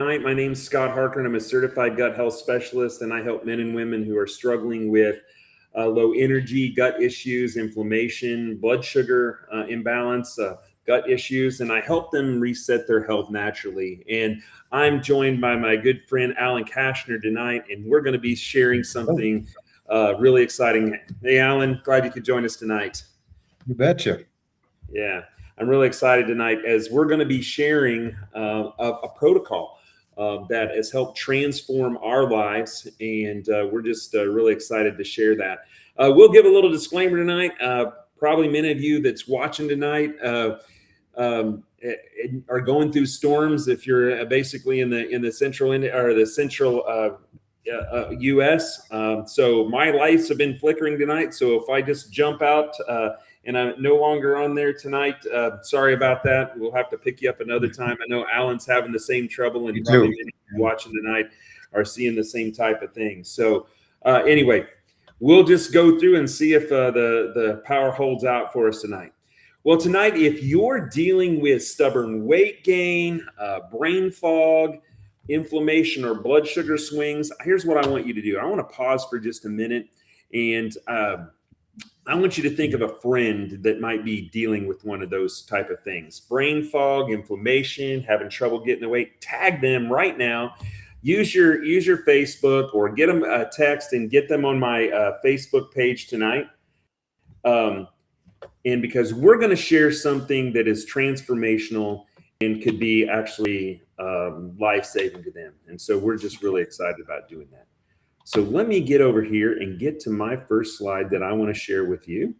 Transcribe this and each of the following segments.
My name's Scott Harker, and I'm a certified gut health specialist, and I help men and women who are struggling with low energy, gut issues, inflammation, blood sugar imbalance, gut issues, and I help them reset their health naturally. And I'm joined by my good friend Alan Kashner tonight, and we're going to be sharing something really exciting. Hey, Alan, glad you could join us tonight. You betcha. Yeah, I'm really excited tonight as we're going to be sharing a protocol that has helped transform our lives, and we're just really excited to share that. We'll give a little disclaimer tonight. Probably many of you that's watching tonight are going through storms. If you're basically in the central or the central U.S. So my lights have been flickering tonight. So if I just jump out and I'm no longer on there tonight, sorry about that. We'll have to pick you up another time. I know Alan's having the same trouble, and probably many of you watching tonight are seeing the same type of thing. So anyway, we'll just go through and see if the power holds out for us tonight. Well, tonight, if you're dealing with stubborn weight gain, brain fog, inflammation, or blood sugar swings, here's what I want you to do. I want to pause for just a minute, and I want you to think of a friend that might be dealing with one of those type of things. Brain fog, inflammation, having trouble getting away. Tag them right now. Use your Facebook, or get them a text and get them on my Facebook page tonight. And because we're going to share something that is transformational and could be actually life-saving to them. And so we're just really excited about doing that. So let me get over here and get to my first slide that I want to share with you.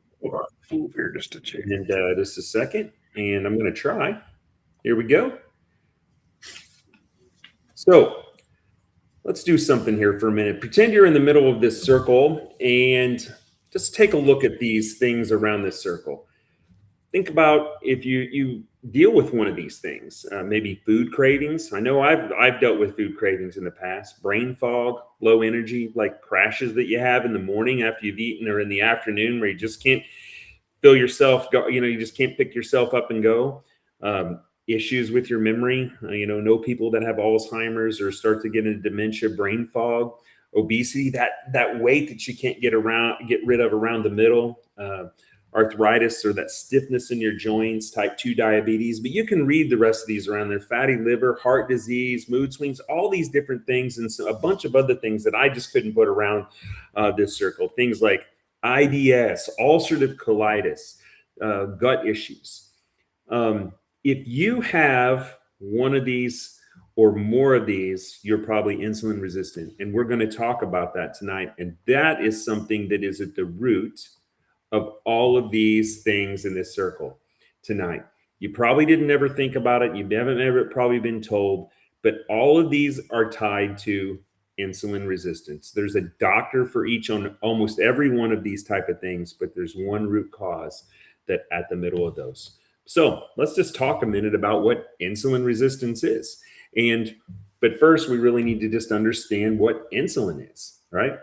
Move here just a check. And just a second, and I'm going to try. Here we go. So let's do something here for a minute. Pretend you're in the middle of this circle and just take a look at these things around this circle. Think about if you deal with one of these things, maybe food cravings. I know I've dealt with food cravings in the past. Brain fog, low energy, like crashes that you have in the morning after you've eaten, or in the afternoon where you just can't feel yourself go. You just can't pick yourself up and go. Issues with your memory. Know people that have Alzheimer's or start to get into dementia, brain fog, obesity, that weight that you can't get rid of around the middle. Arthritis, or that stiffness in your joints, type 2 diabetes. But you can read the rest of these around there: fatty liver, heart disease, mood swings, all these different things, and so a bunch of other things that I just couldn't put around this circle. Things like IBS, ulcerative colitis, gut issues. If you have one of these or more of these, you're probably insulin resistant. And we're going to talk about that tonight. And that is something that is at the root of all of these things in this circle tonight. You probably didn't ever think about it. You haven't ever probably been told, but all of these are tied to insulin resistance. There's a doctor for each on almost every one of these type of things, but there's one root cause that at the middle of those. So let's just talk a minute about what insulin resistance is. But first, we really need to just understand what insulin is, right?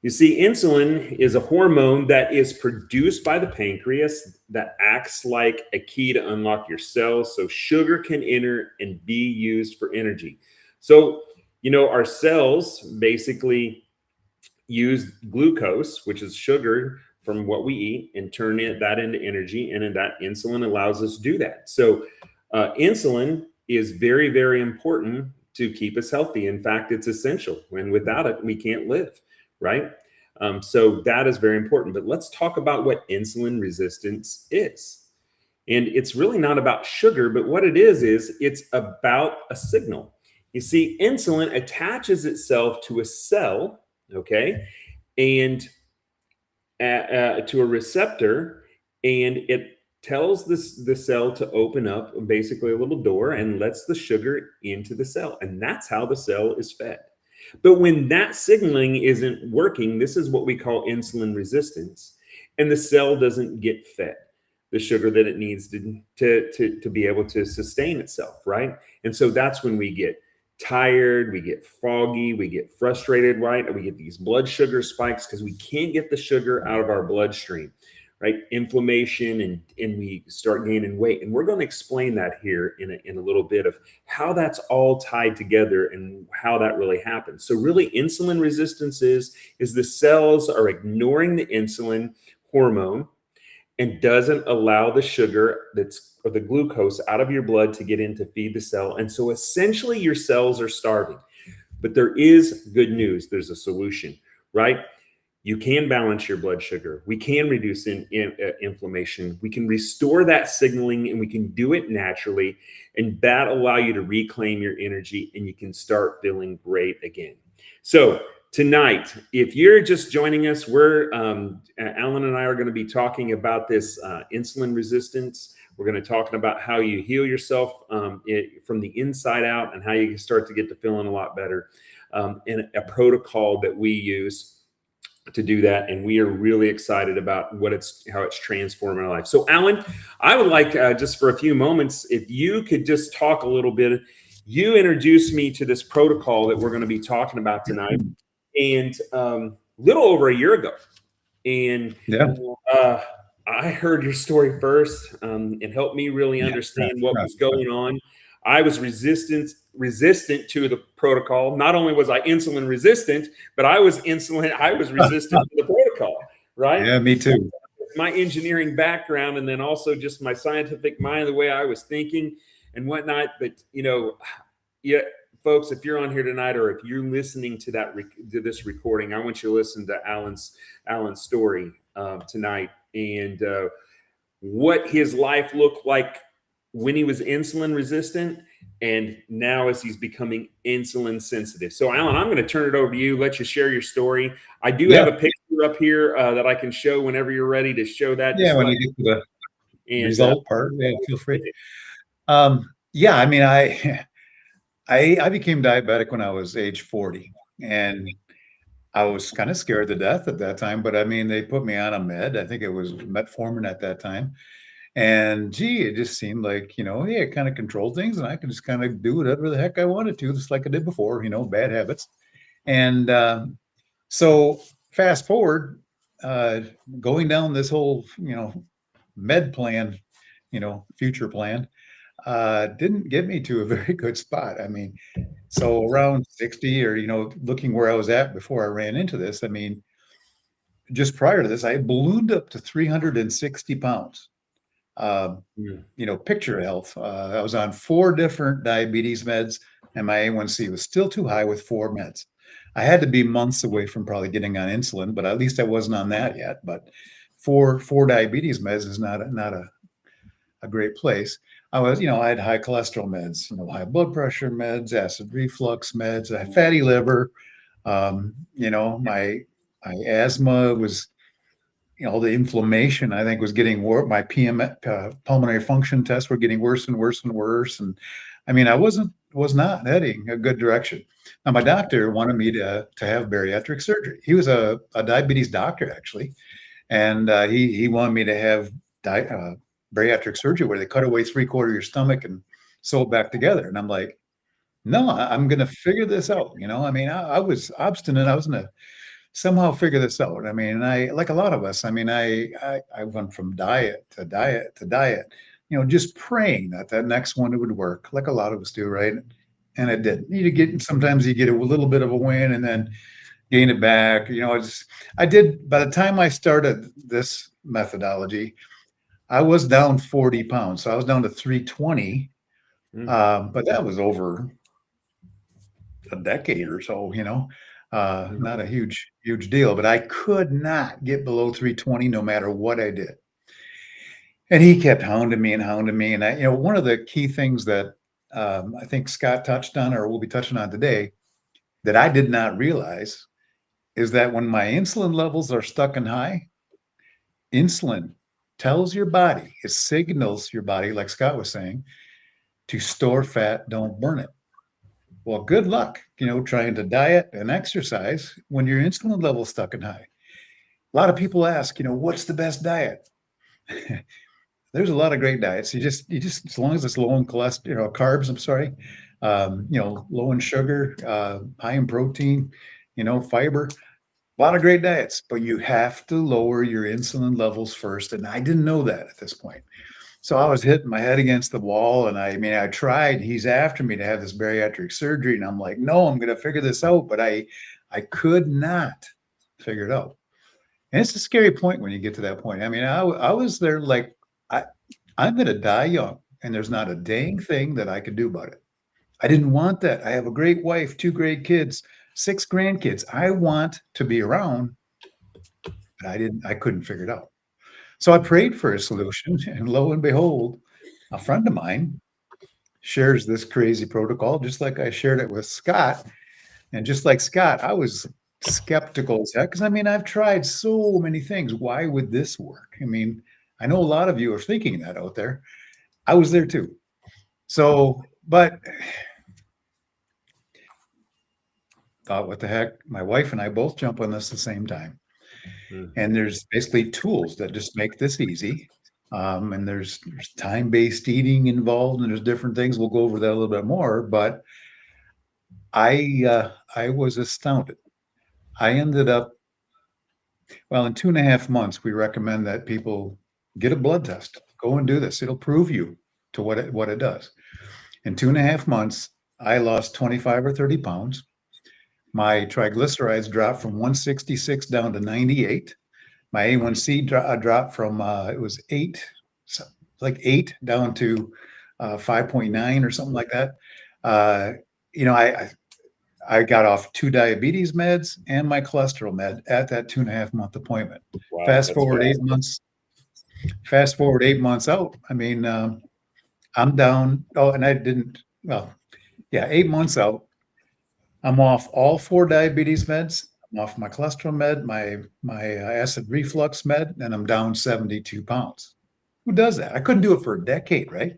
You see, insulin is a hormone that is produced by the pancreas that acts like a key to unlock your cells so sugar can enter and be used for energy. So, our cells basically use glucose, which is sugar from what we eat, and turn that into energy, and then that insulin allows us to do that. So insulin is very, very important to keep us healthy. In fact, it's essential. And without it, we can't live. Right? So that is very important. But let's talk about what insulin resistance is. And it's really not about sugar, but what it is it's about a signal. You see, insulin attaches itself to a cell, okay, and to a receptor, and it tells the cell to open up basically a little door and lets the sugar into the cell. And that's how the cell is fed. But when that signaling isn't working, this is what we call insulin resistance, and the cell doesn't get fed the sugar that it needs to be able to sustain itself, right? And so that's when we get tired, we get foggy, we get frustrated, right? And we get these blood sugar spikes because we can't get the sugar out of our bloodstream, right? Inflammation, and we start gaining weight. And we're going to explain that here in a little bit of how that's all tied together and how that really happens. So really, insulin resistance is the cells are ignoring the insulin hormone and doesn't allow the sugar that's or the glucose out of your blood to get in to feed the cell. And so essentially your cells are starving. But there is good news. There's a solution, right? You can balance your blood sugar. We can reduce inflammation. We can restore that signaling, and we can do it naturally. And that allow you to reclaim your energy, and you can start feeling great again. So tonight, if you're just joining us, we're Alan and I are going to be talking about this insulin resistance. We're going to talk about how you heal yourself from the inside out, and how you can start to get to feeling a lot better, and a protocol that we use to do that. And we are really excited about how it's transforming our life. So Alan, I would like just for a few moments, if you could just talk a little bit. You introduced me to this protocol that we're going to be talking about tonight, and little over a year ago. And Yeah. I heard your story first. It helped me really understand what was going on. I was resistant to the protocol. Not only was I insulin resistant, but I was resistant to the protocol, right? Yeah, me too. My engineering background, and then also just my scientific mind, the way I was thinking and whatnot. But yeah, folks, if you're on here tonight, or if you're listening to this recording, I want you to listen to Alan's story tonight, and what his life looked like when he was insulin resistant, and now as he's becoming insulin sensitive. So Alan, I'm going to turn it over to you, let you share your story. I do have a picture up here that I can show whenever you're ready to show that. Yeah, when you get to the result part, feel free. Yeah, I mean, I became diabetic when I was age 40, and I was kind of scared to death at that time. But I mean, they put me on a med. I think it was metformin at that time. And gee, it just seemed like, yeah, it kind of controlled things, and I could just kind of do whatever the heck I wanted to, just like I did before, bad habits. And so fast forward, going down this whole, med plan, future plan, didn't get me to a very good spot. I mean, so around 60, or, looking where I was at before I ran into this, I mean, just prior to this, I ballooned up to 360 pounds. Picture health. I was on 4 different diabetes meds, and my A1C was still too high with 4 meds. I had to be months away from probably getting on insulin, but at least I wasn't on that yet. But four diabetes meds is not a great place. I had high cholesterol meds, high blood pressure meds, acid reflux meds, I had fatty liver. My asthma was, the inflammation, I think, was getting worse. My pulmonary function tests were getting worse and worse and worse. And I mean, I was not heading a good direction. Now, my doctor wanted me to have bariatric surgery. He was a diabetes doctor, actually. And he wanted me to have bariatric surgery, where they cut away 3/4 of your stomach and sew it back together. And I'm like, no, I'm going to figure this out. I mean, I was obstinate. I was going to somehow figure this out. I mean, I, like a lot of us, I mean, I went from diet to diet to diet, just praying that next one would work, like a lot of us do, right? And it didn't. Sometimes you get a little bit of a win and then gain it back. I did, by the time I started this methodology, I was down 40 pounds. So I was down to 320. But that was over a decade or so, not a huge deal, but I could not get below 320 no matter what I did. And he kept hounding me. And one of the key things that I think Scott touched on, or we'll be touching on today, that I did not realize is that when my insulin levels are stuck and high, insulin tells your body, it signals your body, like Scott was saying, to store fat, don't burn it. Well, good luck, trying to diet and exercise when your insulin level is stuck and high. A lot of people ask, what's the best diet? There's a lot of great diets. You just, as long as it's low in cholesterol, carbs, I'm sorry, low in sugar, high in protein, fiber, A lot of great diets, but you have to lower your insulin levels first. And I didn't know that at this point. So I was hitting my head against the wall. And I mean, I tried, he's after me to have this bariatric surgery. And I'm like, no, I'm going to figure this out. But I could not figure it out. And it's a scary point when you get to that point. I mean, I was there like, I, I'm going to die young. And there's not a dang thing that I could do about it. I didn't want that. I have a great wife, two great kids, six grandkids. I want to be around. But I couldn't figure it out. So I prayed for a solution, and lo and behold, a friend of mine shares this crazy protocol, just like I shared it with Scott. And just like Scott, I was skeptical as heck because I mean, I've tried so many things. Why would this work? I mean, I know a lot of you are thinking that out there. I was there too. So, but thought, what the heck? My wife and I both jump on this at the same time. And there's basically tools that just make this easy. And there's time-based eating involved, and there's different things. We'll go over that a little bit more. But I was astounded. I ended up, well, in 2.5 months, we recommend that people get a blood test. Go and do this. It'll prove you to what it does. In 2.5 months, I lost 25 or 30 pounds. My triglycerides dropped from 166 down to 98. My A1C dropped from it was 8, like 8 down to 5.9 or something like that. Uh, you know, I got off 2 diabetes meds and my cholesterol med at that 2.5 month appointment. Wow, Fast that's forward fast. 8 months. Fast forward 8 months out. I mean, I'm down. Oh, and I didn't. Well, yeah, 8 months out. I'm off all 4 diabetes meds. I'm off my cholesterol med, my acid reflux med, and I'm down 72 pounds. Who does that? I couldn't do it for a decade, right?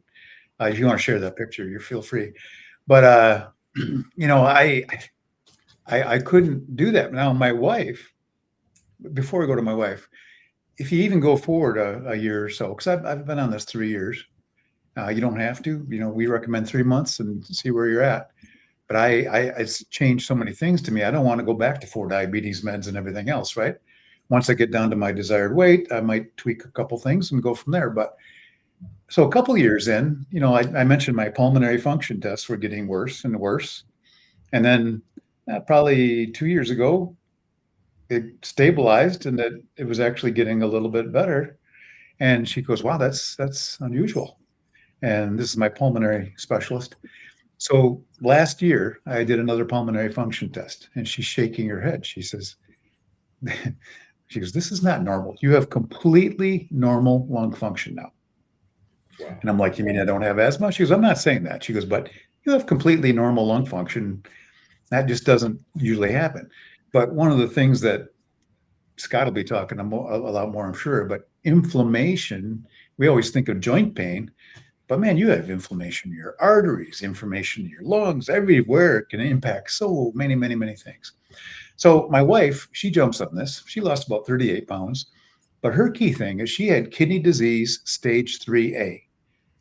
If you want to share that picture, you feel free. But you know, I couldn't do that. Now, my wife. Before we go to my wife, if you even go forward a year or so, because I've been on this 3 years, you don't have to. You know, we recommend 3 months and see where you're at. But it's changed so many things to me. I don't want to go back to 4 diabetes meds and everything else, right? Once I get down to my desired weight, I might tweak a couple things and go from there. But so a couple years in, you know, I mentioned my pulmonary function tests were getting worse and worse. And then probably 2 years ago, it stabilized and that it was actually getting a little bit better. And she goes, wow, that's unusual. And this is my pulmonary specialist. So last year, I did another pulmonary function test, and she's shaking her head. She says, she goes, this is not normal. You have completely normal lung function now. Wow. And I'm like, you mean I don't have asthma? She goes, I'm not saying that. She goes, but you have completely normal lung function. That just doesn't usually happen. But one of the things that Scott will be talking a lot more, I'm sure, but inflammation, we always think of joint pain. But man, you have inflammation in your arteries, inflammation in your lungs, everywhere. It can impact so many, many, many things. So my wife, she jumps on this. She lost about 38 pounds. But her key thing is she had kidney disease stage 3A.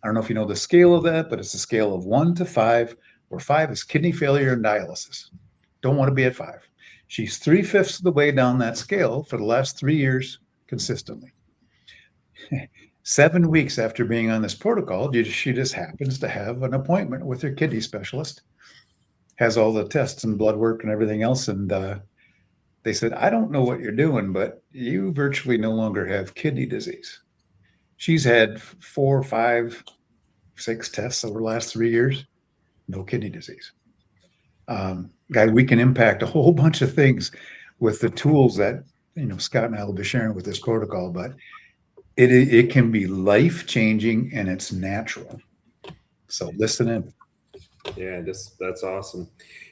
I don't know if you know the scale of that, but it's a scale of 1 to 5, where 5 is kidney failure and dialysis. Don't want to be at 5. She's 3/5 of the way down that scale for the last 3 years consistently. 7 weeks after being on this protocol, she just happens to have an appointment with her kidney specialist, has all the tests and blood work and everything else. And they said, I don't know what you're doing, but you virtually no longer have kidney disease. She's had 4, 5, 6 tests over the last 3 years, no kidney disease. Guy, we can impact a whole bunch of things with the tools that, you know, Scott and I will be sharing with this protocol, but it can be life-changing and it's natural. So listen in. Yeah, that's awesome.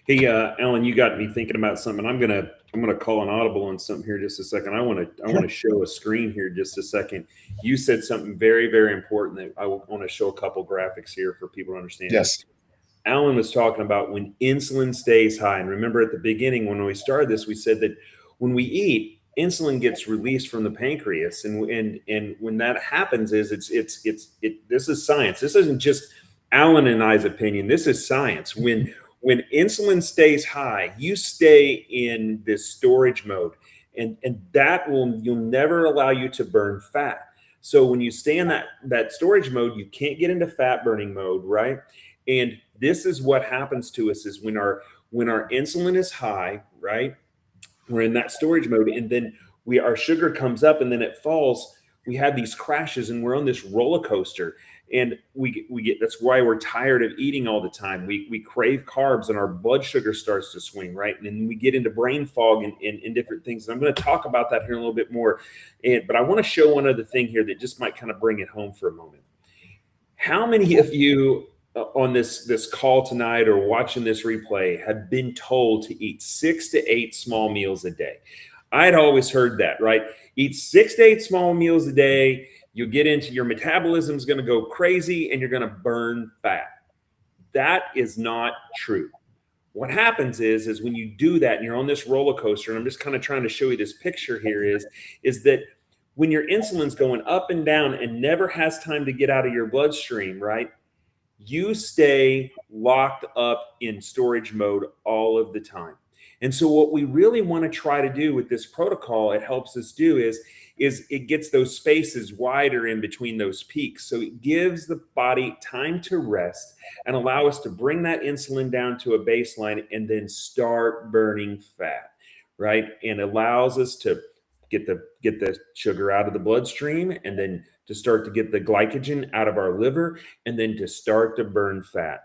Hey, Alan, you got me thinking about something. I'm gonna call an audible on something here just a second. I want to show a screen here just a second. You said something very, very important that I want to show a couple graphics here for people to understand. Yes. Alan was talking about when insulin stays high. And remember at the beginning when we started this, we said that when we eat, insulin gets released from the pancreas. And when that happens is this is science. This isn't just Alan and I's opinion. This is science. When insulin stays high, you stay in this storage mode. and that will you'll never allow you to burn fat. So when you stay in that storage mode, you can't get into fat burning mode, right? And this is what happens to us is when our insulin is high, right? We're in that storage mode, and then our sugar comes up and then it falls. We have these crashes and we're on this roller coaster, and we get that's why we're tired of eating all the time. We crave carbs and our blood sugar starts to swing, right? And then we get into brain fog and different things, and I'm going to talk about that here in a little bit more. But I want to show one other thing here that just might kind of bring it home for a moment. How many of you on this call tonight or watching this replay have been told to eat 6 to 8 small meals a day? I'd always heard that, right? Eat 6 to 8 small meals a day. You'll get into your metabolism's going to go crazy and you're going to burn fat. That is not true. What happens is when you do that and you're on this roller coaster, and I'm just kind of trying to show you this picture here, is that when your insulin's going up and down and never has time to get out of your bloodstream, right? You stay locked up in storage mode all of the time. And so what we really want to try to do with this protocol, it helps us do is it gets those spaces wider in between those peaks. So it gives the body time to rest and allow us to bring that insulin down to a baseline and then start burning fat, right? And allows us to get the sugar out of the bloodstream, and then to start to get the glycogen out of our liver, and then to start to burn fat.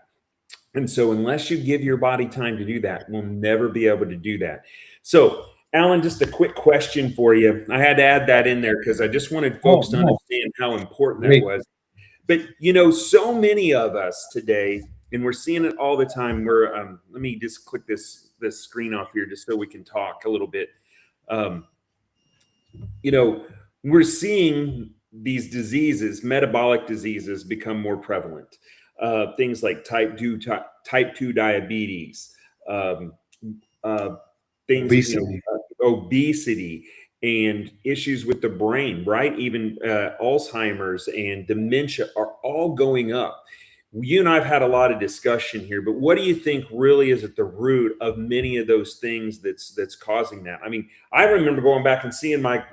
And so unless you give your body time to do that, we'll never be able to do that. So Alan, just a quick question for you. I had to add that in there because I just wanted folks to no. understand how important that Great. was. But so many of us today, and we're seeing it all the time. Let me just click this screen off here just so we can talk a little bit. We're seeing these diseases, metabolic diseases, become more prevalent. Things like type 2 diabetes, things, Obesity. obesity, and issues with the brain, right? Even Alzheimer's and dementia are all going up. You and I've had a lot of discussion here, but what do you think really is at the root of many of those things that's causing that? I mean, I remember going back and seeing my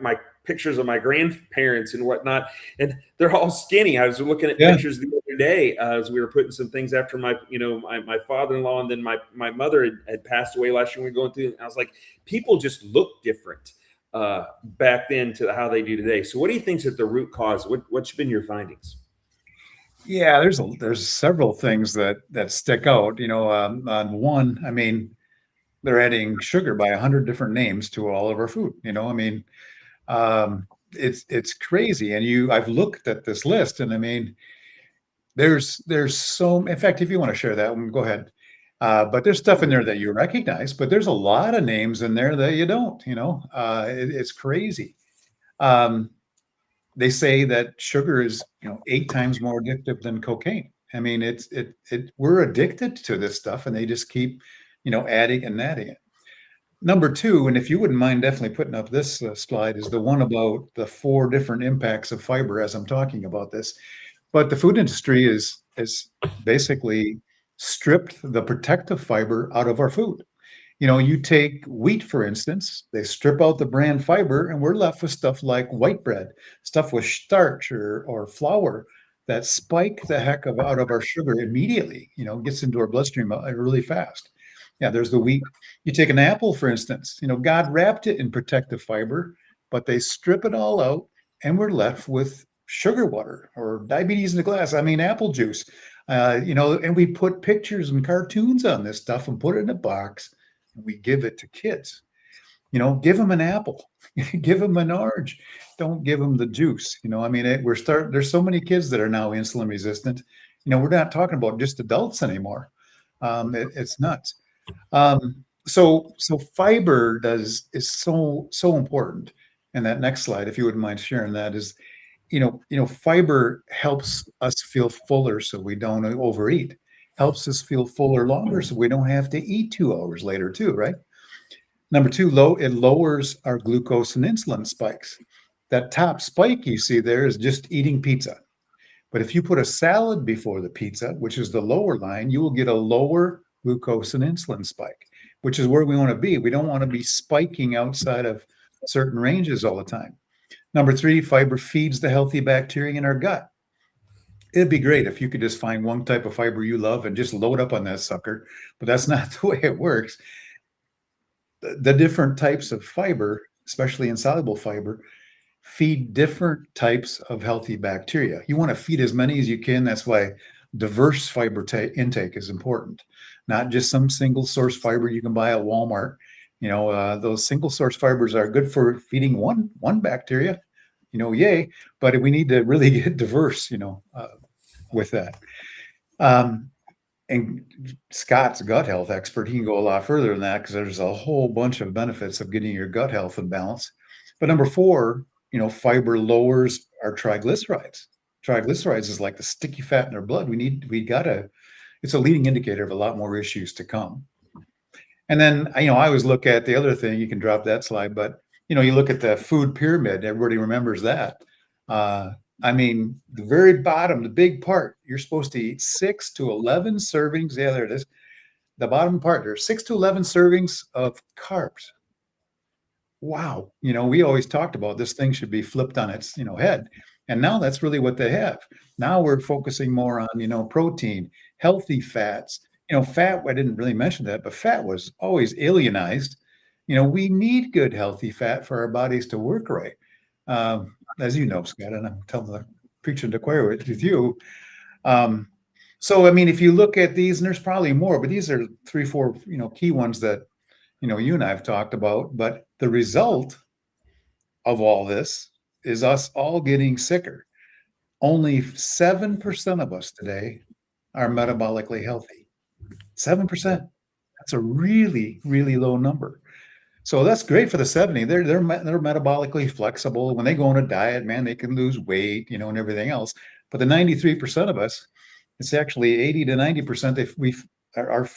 pictures of my grandparents and whatnot, and they're all skinny. I was looking at pictures the other day as we were putting some things after my father-in-law, and then my mother had passed away last year. We were going through, and I was like, people just look different back then to how they do today. So what do you think's at the root cause? What's been your findings? Yeah, there's several things that stick out. On one, I mean, they're adding sugar by 100 different names to all of our food. I mean, it's crazy. And I've looked at this list, and I mean, there's so. In fact, if you want to share that one, go ahead. But there's stuff in there that you recognize, but there's a lot of names in there that you don't. It's crazy. Um, they say that sugar is 8 times more addictive than cocaine. I mean, we're addicted to this stuff, and they just keep adding and adding it. Number two, and if you wouldn't mind definitely putting up this slide, is the one about the 4 different impacts of fiber as I'm talking about this. But the food industry is basically stripped the protective fiber out of our food. You take wheat, for instance, they strip out the bran fiber, and we're left with stuff like white bread, stuff with starch or flour that spike the heck out of our sugar immediately, gets into our bloodstream really fast. Yeah, there's the wheat. You take an apple, for instance, God wrapped it in protective fiber, but they strip it all out, and we're left with sugar water or diabetes in a glass. I mean, apple juice, and we put pictures and cartoons on this stuff and put it in a box, and we give it to kids. Give them an apple, give them an orange. Don't give them the juice. I mean, there's so many kids that are now insulin resistant. We're not talking about just adults anymore. It's nuts. So fiber is so important. And that next slide, if you wouldn't mind sharing that, is fiber helps us feel fuller so we don't overeat. Helps us feel fuller longer so we don't have to eat 2 hours later too, right? Number two, it lowers our glucose and insulin spikes. That top spike you see there is just eating pizza. But if you put a salad before the pizza, which is the lower line, you will get a lower glucose and insulin spike, which is where we want to be. We don't want to be spiking outside of certain ranges all the time. Number three, fiber feeds the healthy bacteria in our gut. It'd be great if you could just find one type of fiber you love and just load up on that sucker, but that's not the way it works. The different types of fiber, especially insoluble fiber, feed different types of healthy bacteria. You want to feed as many as you can. That's why diverse fiber intake is important, not just some single source fiber you can buy at Walmart. Those single source fibers are good for feeding one bacteria, yay. But we need to really get diverse, with that. Um, and Scott's gut health expert, he can go a lot further than that because there's a whole bunch of benefits of getting your gut health in balance. But number four, fiber lowers our triglycerides. Triglycerides is like the sticky fat in our blood. It's a leading indicator of a lot more issues to come. And then, I always look at the other thing, you can drop that slide, but you look at the food pyramid, everybody remembers that. Uh, the very bottom, the big part, you're supposed to eat 6 to 11 servings. Yeah, there it is. The bottom part, there's 6 to 11 servings of carbs. Wow. We always talked about this thing should be flipped on its, head. And now that's really what they have. Now we're focusing more on, protein, healthy fats. Fat, I didn't really mention that, but fat was always alienized. We need good, healthy fat for our bodies to work right. As you know, Scott, and I'm preaching to choir with you. So, if you look at these, and there's probably more, but these are 3, 4, key ones that, you and I have talked about. But the result of all this is us all getting sicker. Only 7% of us today are metabolically healthy. 7%. That's a really, really low number. So that's great for the 70. They're metabolically flexible. When they go on a diet, man, they can lose weight, and everything else. But the 93% of us, it's actually 80 to 90% that we are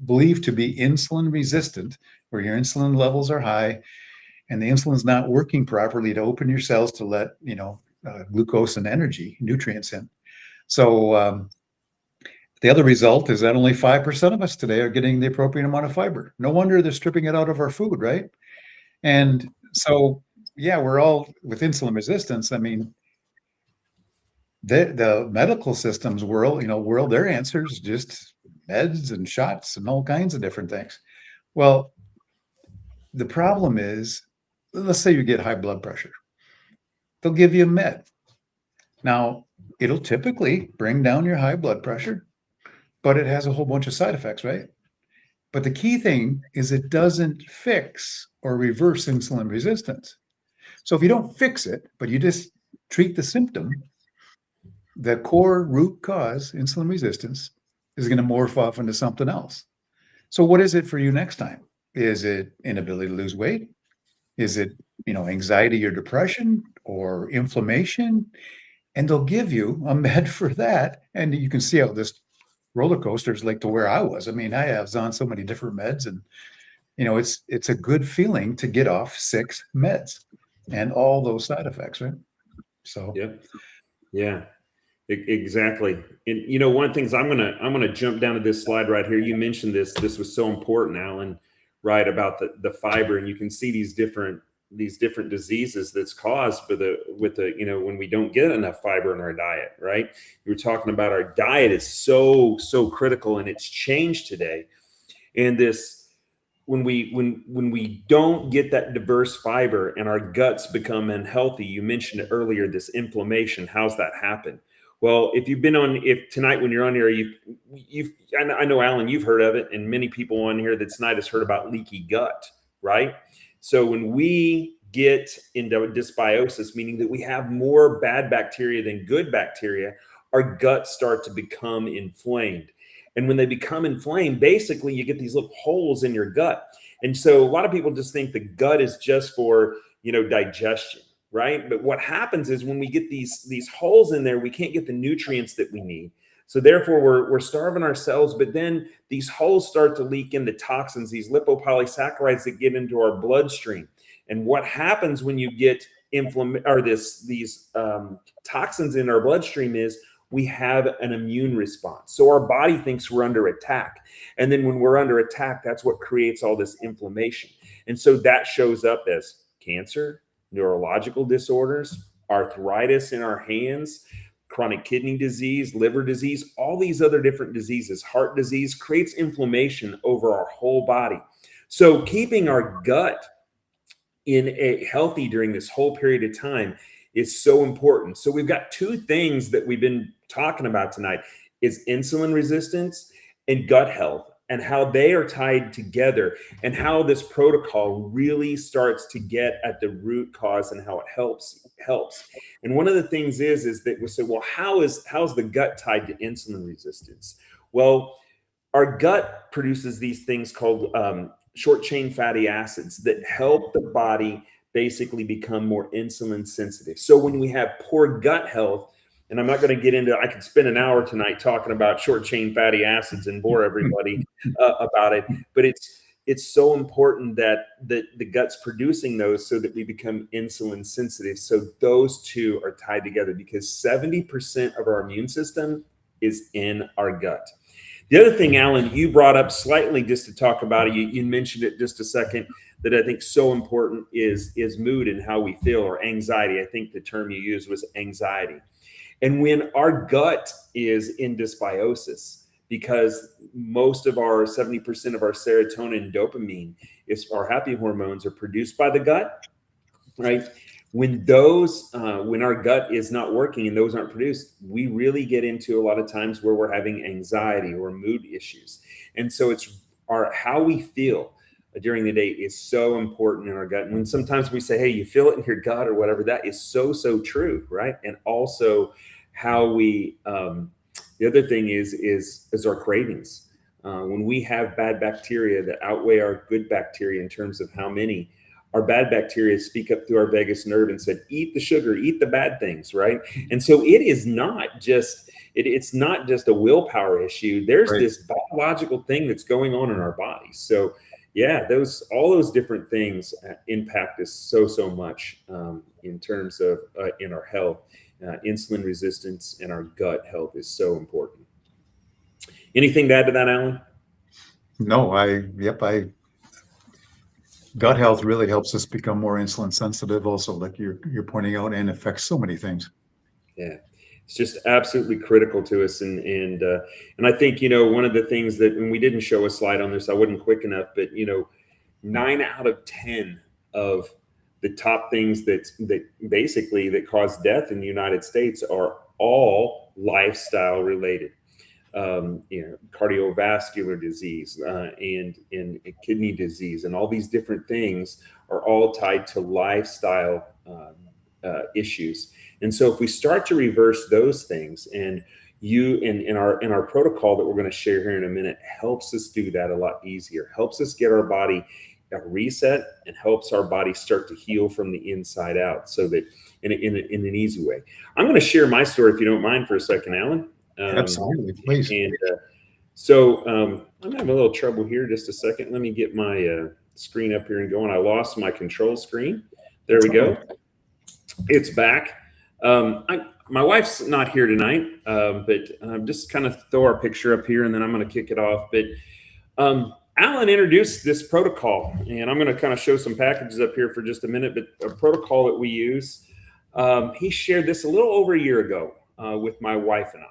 believed to be insulin resistant, where your insulin levels are high and the insulin's not working properly to open your cells to let glucose and energy nutrients in. So the other result is that only 5% of us today are getting the appropriate amount of fiber. No wonder they're stripping it out of our food, right? And so, yeah, we're all with insulin resistance. The medical systems world, their answer is just meds and shots and all kinds of different things. Well, the problem is, let's say you get high blood pressure. They'll give you a med. Now, it'll typically bring down your high blood pressure, but it has a whole bunch of side effects, right? But the key thing is it doesn't fix or reverse insulin resistance. So if you don't fix it, but you just treat the symptom, the core root cause, insulin resistance, is going to morph off into something else. So what is it for you next time? Is it inability to lose weight? Is it, anxiety or depression or inflammation? And they'll give you a med for that. And you can see how this roller coaster is like to where I was. I was on so many different meds, and it's a good feeling to get off 6 meds and all those side effects, right? So Yep. Yeah. Exactly. And one of the things I'm gonna jump down to this slide right here. You mentioned this. This was so important, Alan, right? About the fiber, and you can see these different diseases that's caused with the when we don't get enough fiber in our diet, right? You were talking about our diet is so critical, and it's changed today. And this when we don't get that diverse fiber and our guts become unhealthy, you mentioned it earlier, this inflammation. How's that happen? Well, if tonight when you're on here, you've I know, Alan, you've heard of it, and many people on here that tonight has heard about leaky gut, right? So when we get into dysbiosis, meaning that we have more bad bacteria than good bacteria, our guts start to become inflamed. And when they become inflamed, basically you get these little holes in your gut. And so a lot of people just think the gut is just for, digestion, right? But what happens is when we get these holes in there, we can't get the nutrients that we need. So therefore we're starving ourselves, but then these holes start to leak into toxins, these lipopolysaccharides that get into our bloodstream. And what happens when you get these toxins in our bloodstream is we have an immune response. So our body thinks we're under attack. And then when we're under attack, that's what creates all this inflammation. And so that shows up as cancer, neurological disorders, arthritis in our hands, chronic kidney disease, liver disease, all these other different diseases, heart disease creates inflammation over our whole body. So keeping our gut in a healthy during this whole period of time is so important. So we've got two things that we've been talking about tonight is insulin resistance and gut health and how they are tied together and how this protocol really starts to get at the root cause and how it helps. And one of the things is that we say, well, how's the gut tied to insulin resistance? Well, our gut produces these things called short chain fatty acids that help the body basically become more insulin sensitive. So when we have poor gut health, and I'm not going to get into, I could spend an hour tonight talking about short chain fatty acids and bore everybody about it, but it's so important that the gut's producing those so that we become insulin sensitive. So those two are tied together because 70% of our immune system is in our gut. The other thing, Alan, you brought up slightly just to talk about it, you mentioned it just a second, that I think so important is mood and how we feel, or anxiety. I think the term you used was anxiety. And when our gut is in dysbiosis, because most of our 70% of our serotonin and dopamine is our happy hormones are produced by the gut, right? When our gut is not working and those aren't produced, we really get into a lot of times where we're having anxiety or mood issues. And so it's how we feel during the day is so important in our gut. And when sometimes we say, hey, you feel it in your gut or whatever, that is so true, right? And also how we the other thing is our cravings. When we have bad bacteria that outweigh our good bacteria in terms of how many, our bad bacteria speak up through our vagus nerve and said, eat the sugar, eat the bad things, right? And so it's not just a willpower issue. There's Right. this biological thing that's going on in our bodies. So yeah, all those different things impact us so much in terms of in our health. Insulin resistance and our gut health is so important. Anything to add to that, Alan? No, gut health really helps us become more insulin sensitive also, like you're pointing out, and affects so many things. Yeah, it's just absolutely critical to us, and I think one of the things that, and we didn't show a slide on this, I wasn't quick enough, but 9 out of 10 of the top things that basically that cause death in the United States are all lifestyle related. Cardiovascular disease and kidney disease and all these different things are all tied to lifestyle issues. And so if we start to reverse those things, and in our protocol that we're going to share here in a minute helps us do that a lot easier, helps us get our body a reset, and helps our body start to heal from the inside out, so that in an easy way. I'm going to share my story, if you don't mind, for a second, Alan. Absolutely, please. And so I'm having a little trouble here. Just a second. Let me get my screen up here and going. I lost my control screen. There we go. It's back. My wife's not here tonight, but just kind of throw our picture up here, and then I'm going to kick it off. But Alan introduced this protocol, and I'm going to kind of show some packages up here for just a minute. But a protocol that we use, he shared this a little over a year ago with my wife and I.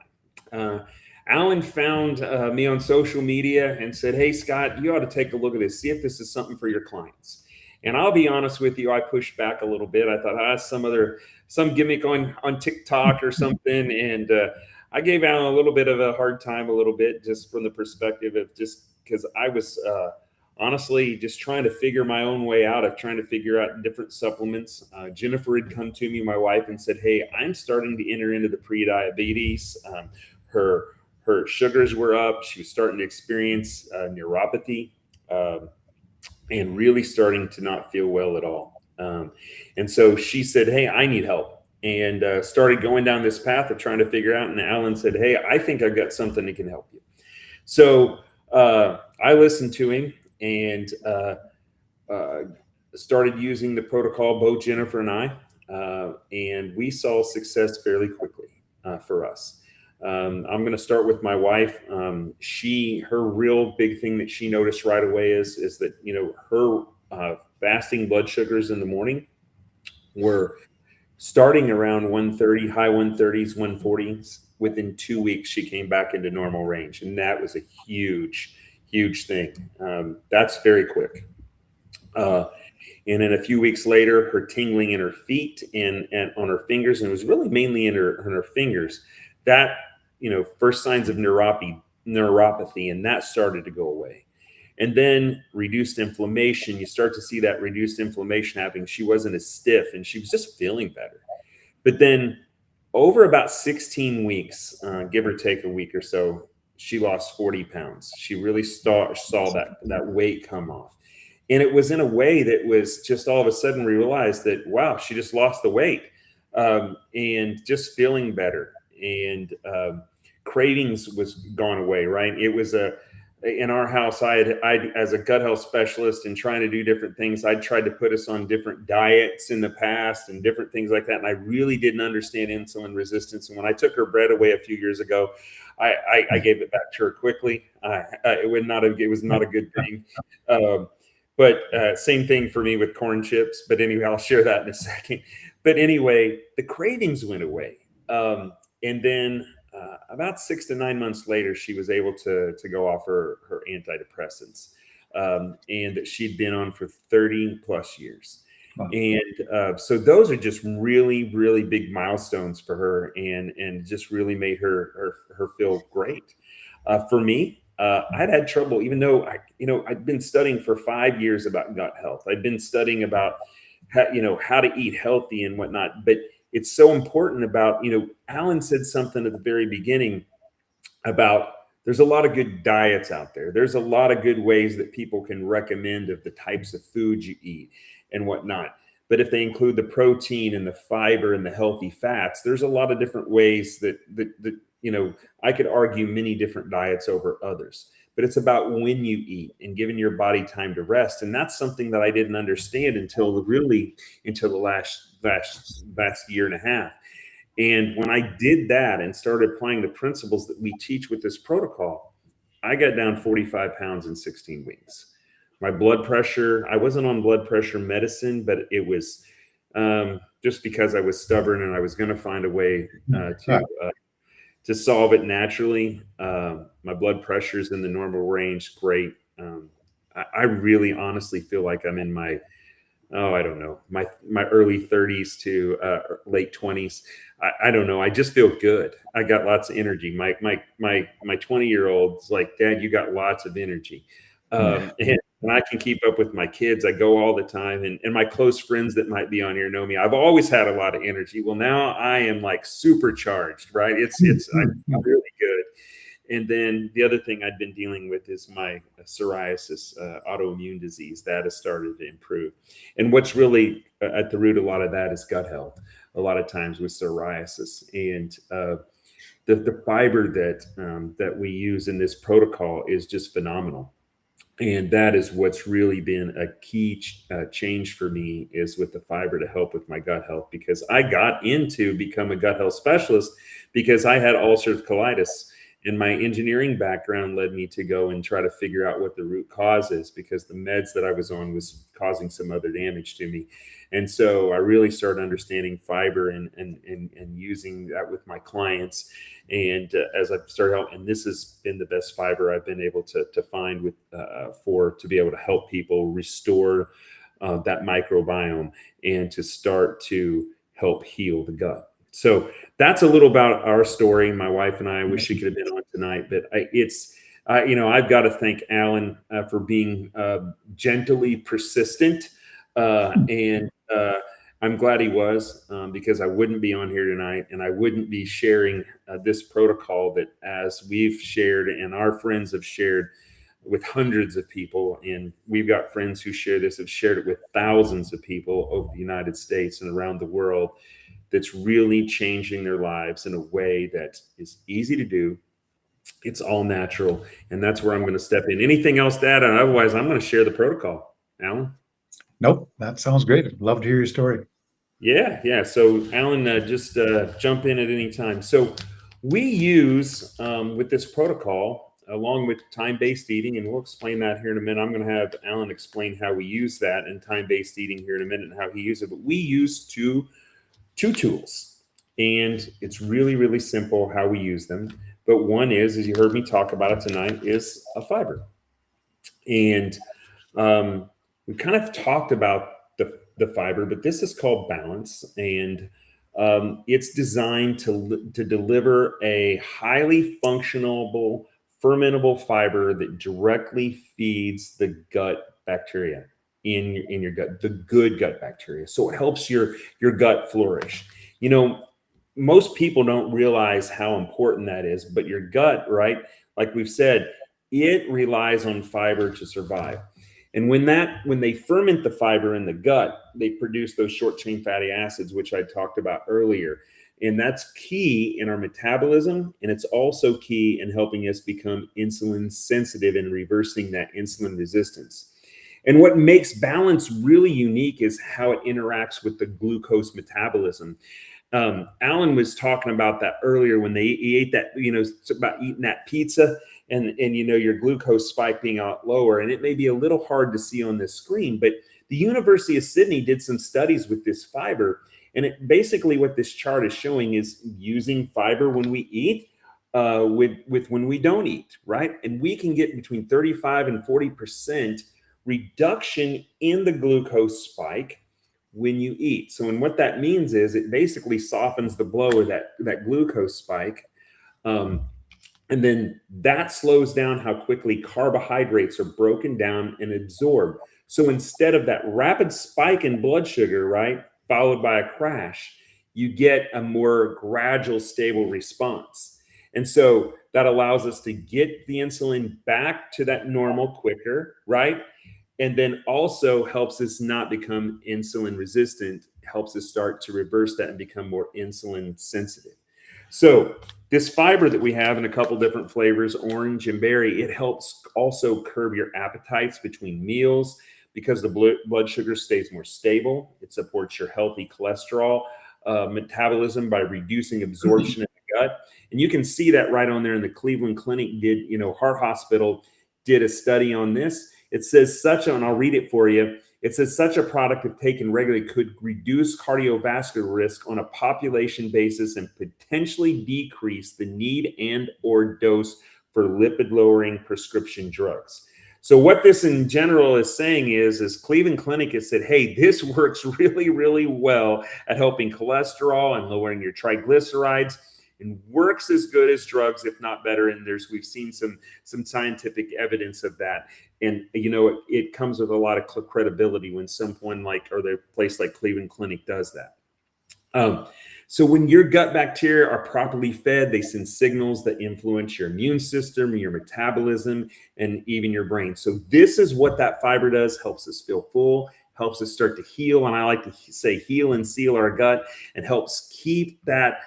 Alan found me on social media and said, hey, Scott, you ought to take a look at this, see if this is something for your clients. And I'll be honest with you, I pushed back a little bit. I thought, some gimmick on TikTok or something. And I gave Alan a little bit of a hard time, a little bit, just from the perspective of just because I was honestly just trying to figure my own way out of trying to figure out different supplements. Jennifer had come to me, my wife, and said, hey, I'm starting to enter into the pre-diabetes. Her sugars were up. She was starting to experience neuropathy and really starting to not feel well at all. And so she said, hey, I need help, and started going down this path of trying to figure out. And Alan said, hey, I think I've got something that can help you. So I listened to him and started using the protocol, both Jennifer and I, and we saw success fairly quickly for us. I'm going to start with my wife. Her real big thing that she noticed right away is that her fasting blood sugars in the morning were starting around 130, high 130s, 140s. Within 2 weeks, she came back into normal range. And that was a huge, huge thing. That's very quick. And then a few weeks later, her tingling in her feet and on her fingers, and it was really mainly in her fingers. That, first signs of neuropathy, and that started to go away. And then reduced inflammation. You start to see that reduced inflammation happening. She wasn't as stiff, and she was just feeling better. But then over about 16 weeks, give or take a week or so, she lost 40 pounds. She really saw that weight come off. And it was in a way that was just all of a sudden we realized that, wow, she just lost the weight, and just feeling better. And cravings was gone away, right? It was in our house, I as a gut health specialist and trying to do different things, I tried to put us on different diets in the past and different things like that. And I really didn't understand insulin resistance. And when I took her bread away a few years ago, I gave it back to her quickly. It was not a good thing. But same thing for me with corn chips. But anyway, I'll share that in a second. But anyway, the cravings went away. And then about 6 to 9 months later, she was able to go off her antidepressants, and that she'd been on for 30 plus years. Wow. And so those are just really, really big milestones for her, and just really made her feel great. For me, I'd had trouble, even though I'd been studying for 5 years about gut health. I'd been studying about how to eat healthy and whatnot, but it's so important about, Alan said something at the very beginning about there's a lot of good diets out there. There's a lot of good ways that people can recommend of the types of food you eat and whatnot. But if they include the protein and the fiber and the healthy fats, there's a lot of different ways that I could argue many different diets over others. But it's about when you eat and giving your body time to rest. And that's something that I didn't understand until the last year and a half. And when I did that and started applying the principles that we teach with this protocol, I got down 45 pounds in 16 weeks. My blood pressure, I wasn't on blood pressure medicine, but it was just because I was stubborn and I was going to find a way to solve it naturally. My blood pressure's in the normal range. Great. I really honestly feel like I'm in my, I don't know, my early 30s to late 20s. I don't know. I just feel good. I got lots of energy. My 20-year-old's like, Dad, you got lots of energy. And I can keep up with my kids. I go all the time. And my close friends that might be on here know me. I've always had a lot of energy. Well, now I am like supercharged, right? I'm really good. And then the other thing I'd been dealing with is my psoriasis, autoimmune disease that has started to improve. And what's really at the root of a lot of that is gut health. A lot of times with psoriasis, and the fiber that we use in this protocol is just phenomenal. And that is what's really been a key change for me, is with the fiber to help with my gut health, because I got into become a gut health specialist because I had ulcerative colitis. And my engineering background led me to go and try to figure out what the root cause is, because the meds that I was on was causing some other damage to me. And so I really started understanding fiber and using that with my clients. And as I've started out, and this has been the best fiber I've been able to find to be able to help people restore that microbiome and to start to help heal the gut. So that's a little about our story. My wife and I wish she could have been on tonight, but I've got to thank Alan for being gently persistent, and I'm glad he was, because I wouldn't be on here tonight, and I wouldn't be sharing this protocol that, as we've shared and our friends have shared with hundreds of people, and we've got friends who share this, have shared it with thousands of people over the United States and around the world. That's really changing their lives in a way that is easy to do. It's all natural. And that's where I'm going to step in. Anything else to add? Otherwise, I'm going to share the protocol. Alan? Nope, that sounds great. I'd love to hear your story. Yeah. So Alan, just jump in at any time. So we use, with this protocol, along with time-based eating, and we'll explain that here in a minute. I'm going to have Alan explain how we use that and time-based eating here in a minute and how he uses it. But we use two tools, and it's really, really simple how we use them. But one is, as you heard me talk about it tonight, is a fiber. And we kind of talked about the fiber, but this is called balance, and it's designed to deliver a highly functionable, fermentable fiber that directly feeds the gut bacteria in your gut, the good gut bacteria. So it helps your gut flourish. You know, most people don't realize how important that is, but your gut, right? Like we've said, it relies on fiber to survive. And when they ferment the fiber in the gut, they produce those short chain fatty acids, which I talked about earlier. And that's key in our metabolism. And it's also key in helping us become insulin sensitive and reversing that insulin resistance. And what makes balance really unique is how it interacts with the glucose metabolism. Alan was talking about that earlier when he ate that, it's about eating that pizza and your glucose spike being out lower. And it may be a little hard to see on this screen, but the University of Sydney did some studies with this fiber. And it basically what this chart is showing is using fiber when we eat with when we don't eat, right? And we can get between 35 and 40% reduction in the glucose spike when you eat. So, and what that means is it basically softens the blow of that glucose spike. And then that slows down how quickly carbohydrates are broken down and absorbed. So instead of that rapid spike in blood sugar, right, followed by a crash, you get a more gradual, stable response. And so that allows us to get the insulin back to that normal quicker, right? And then also helps us not become insulin resistant, helps us start to reverse that and become more insulin sensitive. So this fiber that we have in a couple different flavors, orange and berry, it helps also curb your appetites between meals because the blood sugar stays more stable. It supports your healthy cholesterol metabolism by reducing absorption in the gut. And you can see that right on there in the Cleveland Clinic Heart Hospital did a study on this. It says and I'll read it for you. It says such a product, if taken regularly, could reduce cardiovascular risk on a population basis and potentially decrease the need and or dose for lipid-lowering prescription drugs. So what this in general is saying is Cleveland Clinic has said, hey, this works really, really well at helping cholesterol and lowering your triglycerides, and works as good as drugs, if not better. And we've seen some scientific evidence of that. And it comes with a lot of credibility when someone or the place like Cleveland Clinic does that. So when your gut bacteria are properly fed, they send signals that influence your immune system, your metabolism, and even your brain. So this is what that fiber does: helps us feel full, helps us start to heal. And I like to say heal and seal our gut, and helps keep that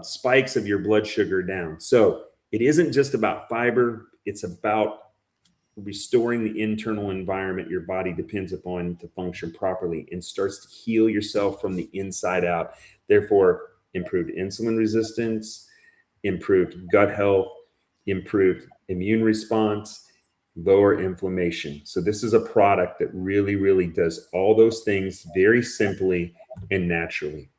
spikes of your blood sugar down. So it isn't just about fiber, it's about restoring the internal environment your body depends upon to function properly, and starts to heal yourself from the inside out. Therefore, improved insulin resistance, improved gut health, improved immune response, lower inflammation. So this is a product that really, really does all those things very simply and naturally.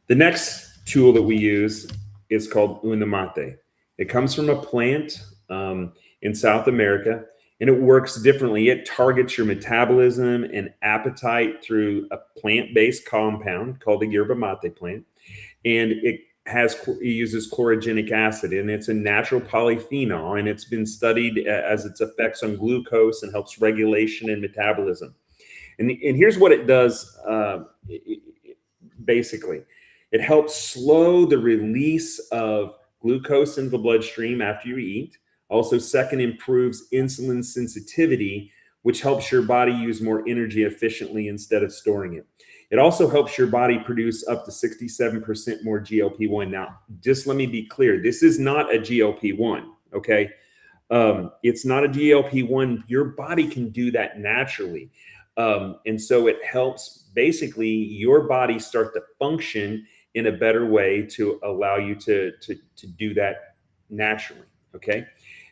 The next tool that we use is called unamate. It comes from a plant in South America, and it works differently. It targets your metabolism and appetite through a plant-based compound called the yerba mate plant, and it uses chlorogenic acid, and it's a natural polyphenol, and it's been studied as its effects on glucose and helps regulation and metabolism. And here's what it does basically. It helps slow the release of glucose into the bloodstream after you eat. Also, second, improves insulin sensitivity, which helps your body use more energy efficiently instead of storing it. It also helps your body produce up to 67% more GLP-1. Now, just let me be clear. This is not a GLP-1, okay? It's not a GLP-1. Your body can do that naturally. And so it helps basically your body start to function in a better way to allow you to do that naturally, okay?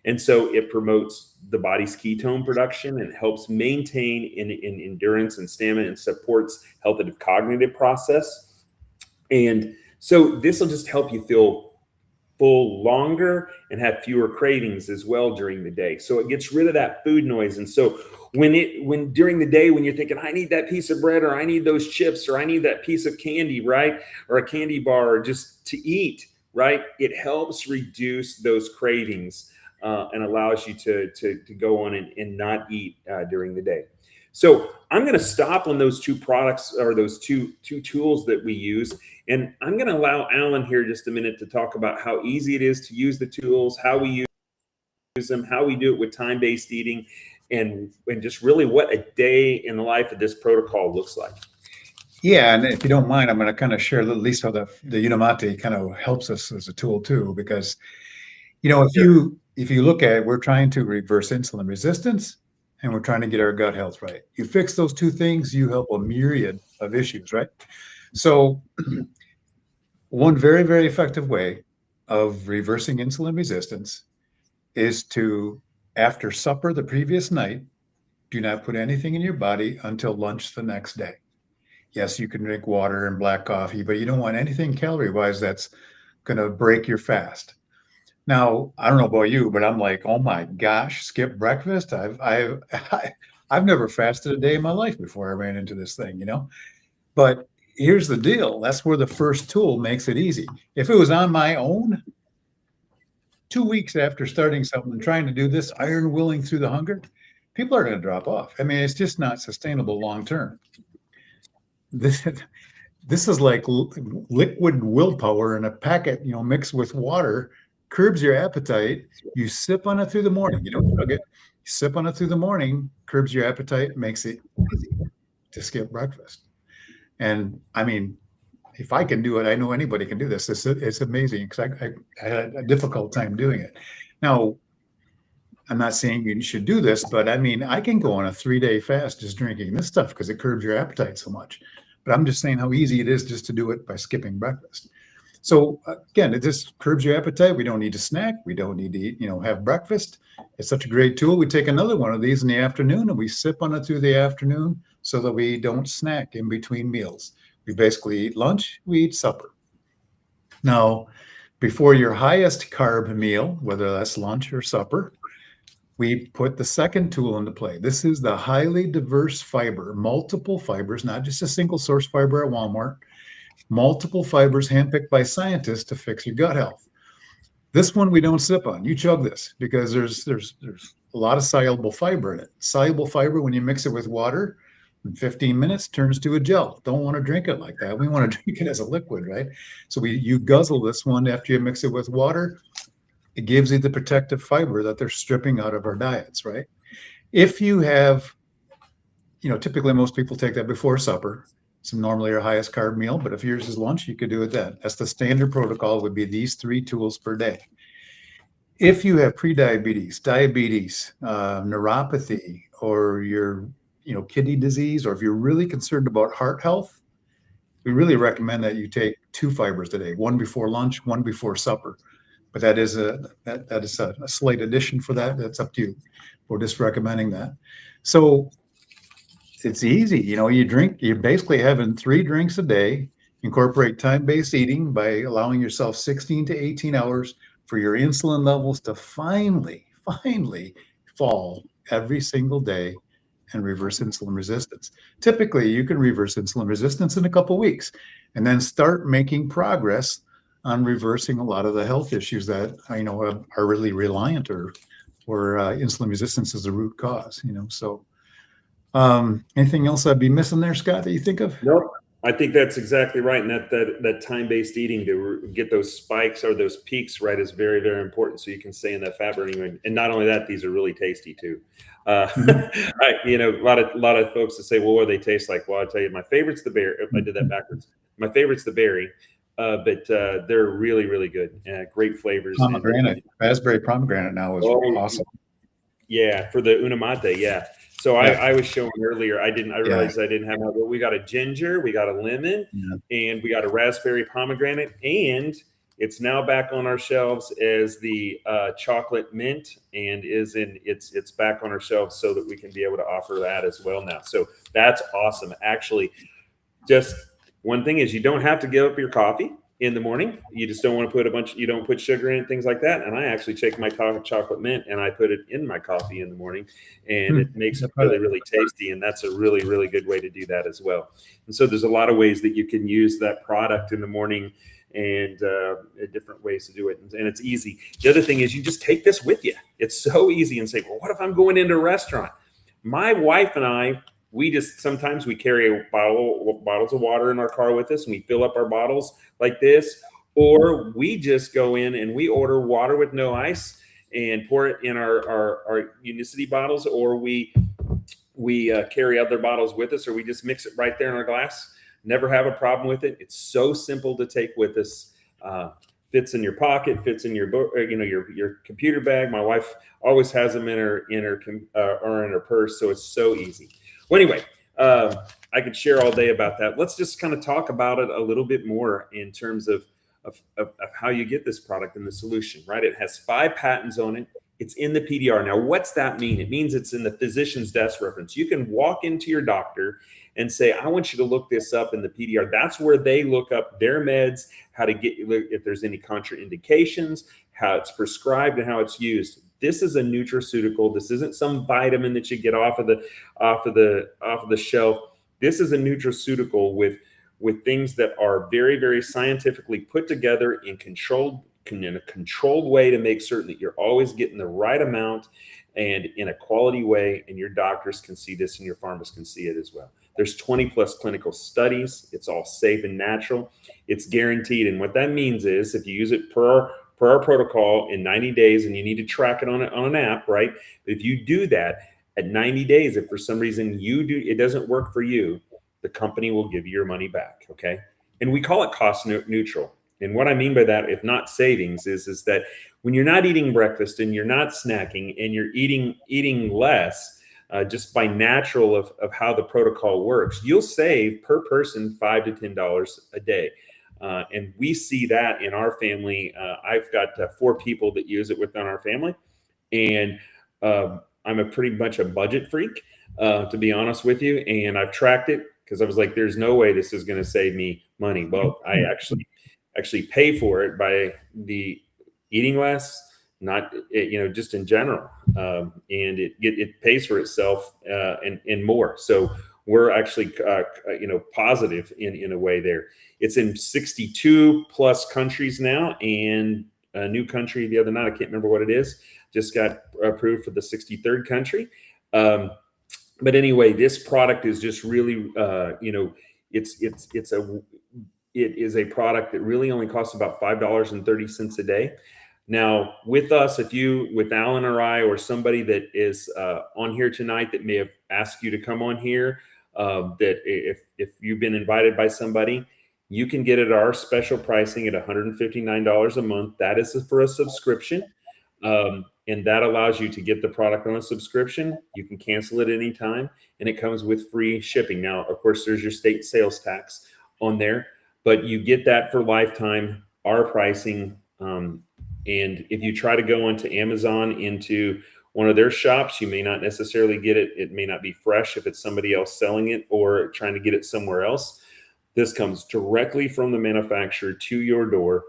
And so it promotes the body's ketone production and helps maintain in endurance and stamina and supports healthy cognitive process. And so this will just help you feel full longer and have fewer cravings as well during the day. So it gets rid of that food noise. And so when during the day, when you're thinking, I need that piece of bread, or I need those chips, or I need that piece of candy, right? Or a candy bar, or just to eat, right? It helps reduce those cravings and allows you to go on and not eat during the day. So I'm going to stop on those two products, or those two tools that we use. And I'm going to allow Alan here just a minute to talk about how easy it is to use the tools, how we use them, how we do it with time-based eating, and just really what a day in the life of this protocol looks like. Yeah, and if you don't mind, I'm going to kind of share at least how the Unimate kind of helps us as a tool too, because if you look at it, we're trying to reverse insulin resistance, and we're trying to get our gut health right. You fix those two things, you help a myriad of issues, right? So one very, very effective way of reversing insulin resistance is to, after supper the previous night, do not put anything in your body until lunch the next day. Yes, you can drink water and black coffee, but you don't want anything calorie-wise that's going to break your fast. Now, I don't know about you, but I'm like, oh my gosh, skip breakfast. I've never fasted a day in my life before I ran into this thing, But here's the deal. That's where the first tool makes it easy. If it was on my own, 2 weeks after starting something and trying to do this, iron willing through the hunger, people are going to drop off. I mean, it's just not sustainable long term. This is like liquid willpower in a packet, mixed with water, curbs your appetite. You sip on it through the morning. You don't chug it. You sip on it through the morning, curbs your appetite, makes it easy to skip breakfast. And I mean, if I can do it, I know anybody can do this. It's amazing, because I had a difficult time doing it. Now, I'm not saying you should do this, but I mean, I can go on a 3-day fast just drinking this stuff because it curbs your appetite so much. But I'm just saying how easy it is just to do it by skipping breakfast. So again, it just curbs your appetite. We don't need to snack. We don't need to eat, have breakfast. It's such a great tool. We take another one of these in the afternoon and we sip on it through the afternoon so that we don't snack in between meals. We basically eat lunch, we eat supper. Now, before your highest carb meal, whether that's lunch or supper, we put the second tool into play. This is the highly diverse fiber, multiple fibers, not just a single source fiber at Walmart, multiple fibers handpicked by scientists to fix your gut health. This one we don't sip on. You chug this because there's a lot of soluble fiber in it. Soluble fiber, when you mix it with water, in 15 minutes turns to a gel. Don't want to drink it like that. We want to drink it as a liquid, right? So you guzzle this one after you mix it with water. It gives you the protective fiber that they're stripping out of our diets, right? If you have, typically most people take that before supper. It's normally our highest carb meal, but if yours is lunch, you could do it then. That's the standard protocol, would be these 3 tools per day. If you have prediabetes, diabetes, neuropathy, or your, kidney disease, or if you're really concerned about heart health, we really recommend that you take 2 fibers a day, one before lunch, one before supper. But that is a slight addition for that. That's up to you. We're just recommending that. So it's easy. You're basically having 3 drinks a day. Incorporate time-based eating by allowing yourself 16 to 18 hours for your insulin levels to finally fall every single day and reverse insulin resistance. Typically, you can reverse insulin resistance in a couple of weeks and then start making progress on reversing a lot of the health issues that are really reliant or insulin resistance is the root cause. So anything else I'd be missing there, Scott, that you think of? Nope. I think that's exactly right. And that time-based eating to get those spikes or those peaks right is very, very important. So you can stay in that fat burning. And not only that, these are really tasty too. A lot of folks that say, well, what do they taste like? Well, I'll tell you, my favorite's the berry. I did that backwards. My favorite's the berry. But they're really, really good. Great flavors. Pomegranate, raspberry pomegranate now is awesome. Yeah, for the Unimate, yeah. So I was showing earlier, I realized I didn't have we got a ginger, we got a lemon, and we got a raspberry pomegranate, and It's now back on our shelves as the chocolate mint, and it's back on our shelves so that we can be able to offer that as well now. So that's awesome. Actually, just one thing is you don't have to give up your coffee in the morning. You just don't want to put you don't put sugar in it, things like that. And I actually take my chocolate mint and I put it in my coffee in the morning, and it makes it really, really tasty. And that's a really, really good way to do that as well. And so there's a lot of ways that you can use that product in the morning, and different ways to do it. And it's easy. The other thing is you just take this with you. It's so easy, and say, well, what if I'm going into a restaurant? My wife and I, we just sometimes we carry bottles of water in our car with us, and we fill up our bottles like this, or we just go in and we order water with no ice and pour it in our Unicity bottles, or we carry other bottles with us, or we just mix it right there in our glass. Never have a problem with it. It's so simple to take with us. Fits in your pocket, fits in your book, your computer bag. My wife always has them in her or in her purse, so it's so easy. Well, anyway, I could share all day about that. Let's just kind of talk about it a little bit more in terms of how you get this product and the solution, right? It has 5 patents on it. It's in the PDR. Now, what's that mean? It means it's in the physician's desk reference. You can walk into your doctor and say, I want you to look this up in the PDR. That's where they look up their meds, how to get, if there's any contraindications, how it's prescribed, and how it's used. This is a nutraceutical. This isn't some vitamin that you get off of the shelf. This is a nutraceutical with things that are very, very scientifically put together in a controlled way to make certain that you're always getting the right amount and in a quality way, and your doctors can see this and your pharmacists can see it as well. There's 20 plus clinical studies. It's all safe and natural. It's guaranteed. And what that means is if you use it per our protocol in 90 days, and you need to track it on an app, right? But if you do that at 90 days, if for some reason it doesn't work for you, the company will give you your money back, okay? And we call it cost neutral. And what I mean by that, if not savings, is that when you're not eating breakfast and you're not snacking and you're eating less, just by natural of how the protocol works, you'll save per person $5 to $10 a day. And we see that in our family. I've got 4 people that use it within our family. And I'm a pretty much a budget freak, to be honest with you. And I've tracked it because I was like, there's no way this is going to save me money. Well, I actually pay for it by the eating less, not just in general, and it pays for itself and more. So we're actually positive in a way there. It's in 62 plus countries now, and a new country the other night, I can't remember what it is, just got approved for the 63rd country. But anyway, this product is just really it is a product that really only costs about $5.30 a day. Now, with us, with Alan or I, or somebody that is on here tonight that may have asked you to come on here, that if you've been invited by somebody, you can get it at our special pricing at $159 a month. That is for a subscription. And that allows you to get the product on a subscription. You can cancel it anytime, and it comes with free shipping. Now, of course, there's your state sales tax on there, but you get that for lifetime, our pricing. And if you try to go onto Amazon into one of their shops, you may not necessarily get it. It may not be fresh if it's somebody else selling it or trying to get it somewhere else. This comes directly from the manufacturer to your door,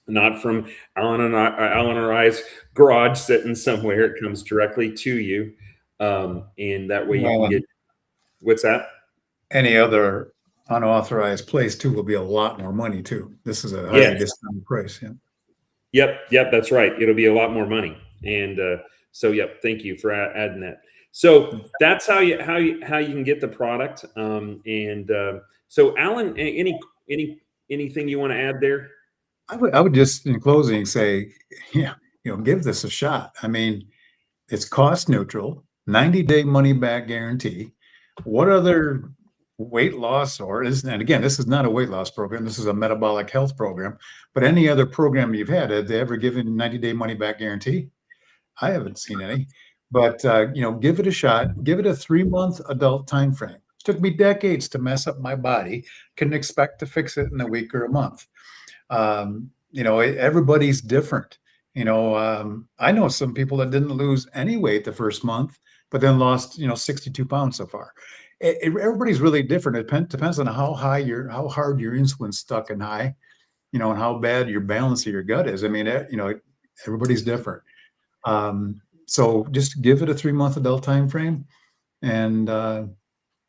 not from Alan or I's garage sitting somewhere. It comes directly to you. And that way you can get, what's that? Any other unauthorized place too will be a lot more money too. This is a highly discounted price. Yeah. Yep, that's right. It'll be a lot more money. And so, yep, thank you for adding that. So that's how you can get the product. So, Alan, anything you want to add there? I would just, in closing, say, give this a shot. I mean, it's cost neutral, 90-day money back guarantee. What other weight loss and again, this is not a weight loss program. This is a metabolic health program. But any other program you've had, have they ever given 90-day money back guarantee? I haven't seen any. But give it a shot. Give it a 3-month adult time frame. It took me decades to mess up my body. Couldn't expect to fix it in a week or a month. everybody's different. I know some people that didn't lose any weight the first month, but then lost, 62 pounds so far. Everybody's really different. It depends on how hard your insulin's stuck and high, and how bad your balance of your gut is. I mean, everybody's different. So just give it a 3-month adult time frame and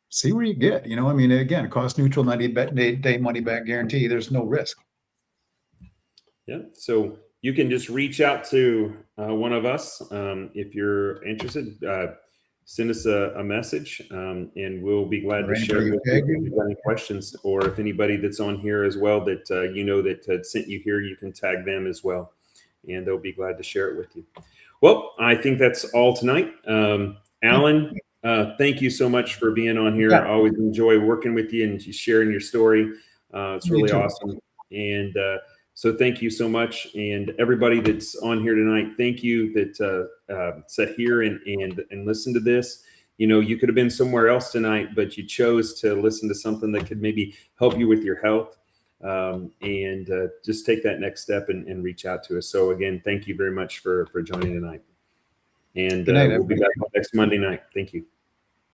see where you get. I mean, again, cost neutral, 90-day money back guarantee. There's no risk. Yeah. So you can just reach out to one of us if you're interested. Send us a message, and we'll be glad to share it with you. If you've got any questions, or if anybody that's on here as well that that sent you here, you can tag them as well, and they'll be glad to share it with you. Well, I think that's all tonight. Alan, thank you so much for being on here. I always enjoy working with you and sharing your story. It's really awesome. And so thank you so much. And everybody that's on here tonight, thank you that sat here and listened to this. You could have been somewhere else tonight, but you chose to listen to something that could maybe help you with your health. And just take that next step and reach out to us. So again, thank you very much for joining tonight. And we'll be back next Monday night. Thank you.